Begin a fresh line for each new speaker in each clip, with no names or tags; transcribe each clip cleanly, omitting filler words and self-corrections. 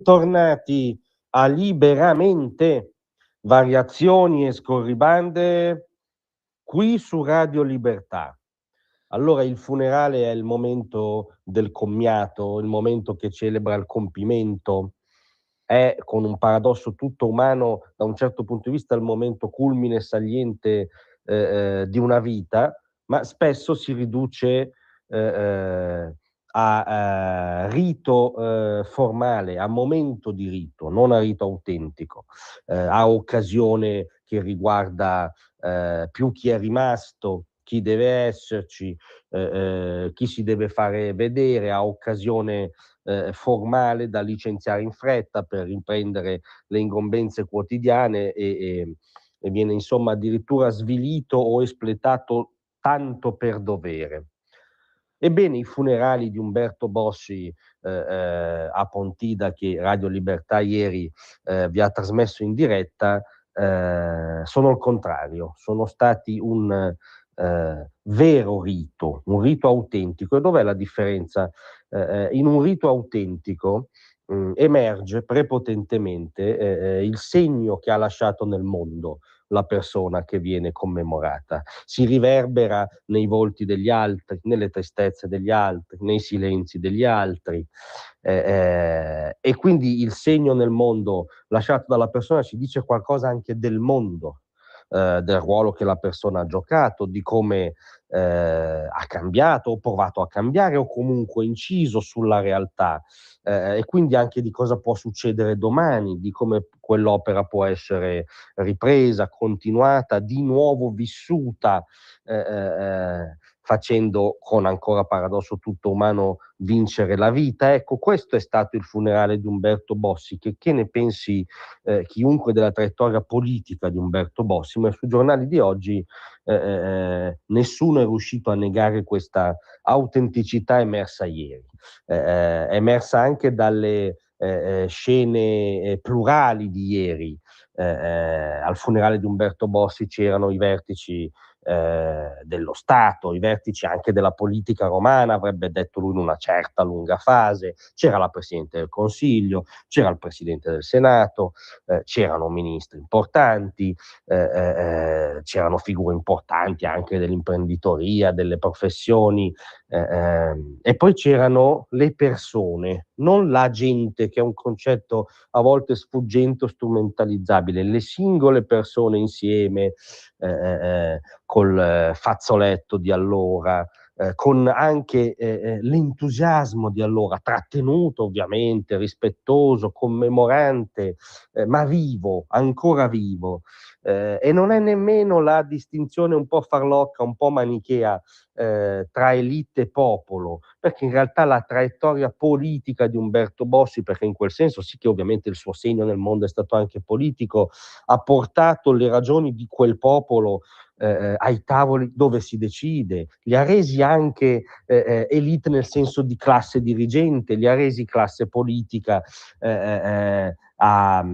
Tornati a Liberamente, variazioni e scorribande qui su Radio Libertà. Allora, il funerale è il momento del commiato, il momento che celebra il compimento, è, con un paradosso tutto umano, da un certo punto di vista, il momento culmine e saliente di una vita, ma spesso si riduce a rito formale, a momento di rito, non a rito autentico, a occasione che riguarda più chi è rimasto, chi deve esserci, chi si deve fare vedere, a occasione formale da licenziare in fretta per riprendere le incombenze quotidiane e viene insomma addirittura svilito o espletato tanto per dovere. Ebbene, i funerali di Umberto Bossi a Pontida, che Radio Libertà ieri vi ha trasmesso in diretta, sono il contrario, sono stati un vero rito, un rito autentico. E dov'è la differenza? In un rito autentico emerge prepotentemente il segno che ha lasciato nel mondo la persona che viene commemorata. Si riverbera nei volti degli altri, nelle tristezze degli altri, nei silenzi degli altri, e quindi il segno nel mondo lasciato dalla persona ci dice qualcosa anche del mondo, del ruolo che la persona ha giocato, di come ha cambiato o provato a cambiare o comunque inciso sulla realtà, e quindi anche di cosa può succedere domani, di come quell'opera può essere ripresa, continuata, di nuovo vissuta, facendo, con ancora paradosso tutto umano, vincere la vita. Ecco, questo è stato il funerale di Umberto Bossi, che ne pensi chiunque della traiettoria politica di Umberto Bossi, ma sui giornali di oggi nessuno è riuscito a negare questa autenticità emersa ieri, emersa anche dalle scene plurali di ieri. Al funerale di Umberto Bossi c'erano i vertici dello Stato, i vertici anche della politica romana, avrebbe detto lui in una certa lunga fase, c'era la Presidente del Consiglio, c'era il Presidente del Senato, c'erano ministri importanti, c'erano figure importanti anche dell'imprenditoria, delle professioni, e poi c'erano le persone, non la gente, che è un concetto a volte sfuggente o strumentalizzabile, le singole persone insieme, col fazzoletto di allora, con anche l'entusiasmo di allora, trattenuto ovviamente, rispettoso, commemorante, ma vivo, ancora vivo. E non è nemmeno la distinzione un po' farlocca, un po' manichea tra elite e popolo, perché in realtà la traiettoria politica di Umberto Bossi, perché in quel senso sì che ovviamente il suo segno nel mondo è stato anche politico, ha portato le ragioni di quel popolo ai tavoli dove si decide, li ha resi anche elite nel senso di classe dirigente, li ha resi classe politica, ha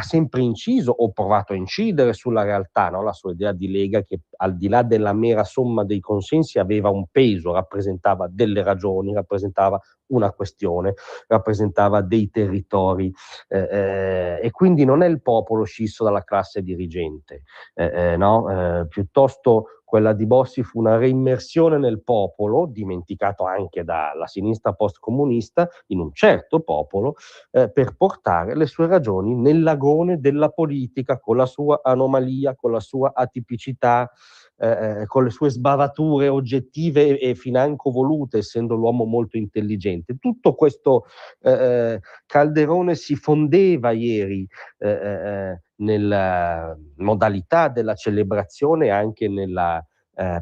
sempre inciso o provato a incidere sulla realtà, no? La sua idea di Lega, che al di là della mera somma dei consensi aveva un peso, rappresentava delle ragioni, rappresentava una questione, rappresentava dei territori, e quindi non è il popolo scisso dalla classe dirigente, no? Piuttosto quella di Bossi fu una reimmersione nel popolo, dimenticato anche dalla sinistra post-comunista, in un certo popolo, per portare le sue ragioni nell'agone della politica, con la sua anomalia, con la sua atipicità, con le sue sbavature oggettive e financo volute, essendo l'uomo molto intelligente. Tutto questo calderone si fondeva ieri nella modalità della celebrazione, anche nella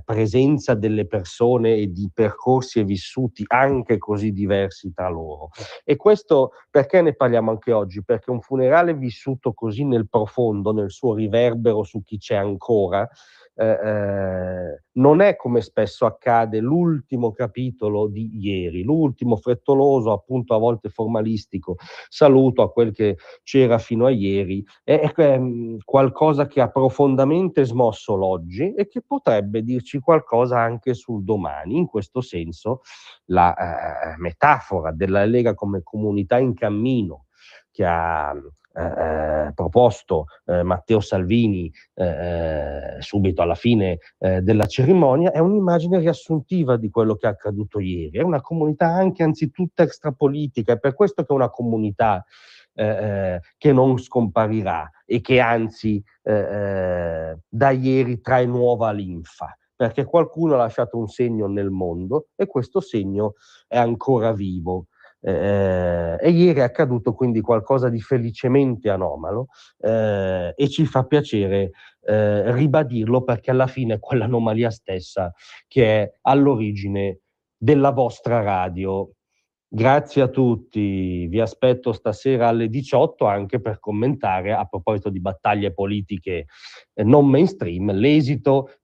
presenza delle persone e di percorsi e vissuti anche così diversi tra loro. E questo perché ne parliamo anche oggi? Perché un funerale vissuto così nel profondo, nel suo riverbero su chi c'è ancora, non è, come spesso accade, l'ultimo capitolo di ieri, l'ultimo frettoloso, appunto a volte formalistico saluto a quel che c'era fino a ieri, è qualcosa che ha profondamente smosso l'oggi e che potrebbe dirci qualcosa anche sul domani. In questo senso la metafora della Lega come comunità in cammino, che ha proposto Matteo Salvini subito alla fine della cerimonia, è un'immagine riassuntiva di quello che è accaduto ieri. È una comunità anche anzitutto extrapolitica, è per questo che è una comunità che non scomparirà e che anzi da ieri trae nuova linfa, perché qualcuno ha lasciato un segno nel mondo e questo segno è ancora vivo. E ieri è accaduto quindi qualcosa di felicemente anomalo e ci fa piacere ribadirlo, perché alla fine è quell'anomalia stessa che è all'origine della vostra radio. Grazie a tutti, vi aspetto stasera alle 18 anche per commentare, a proposito di battaglie politiche non mainstream, l'esito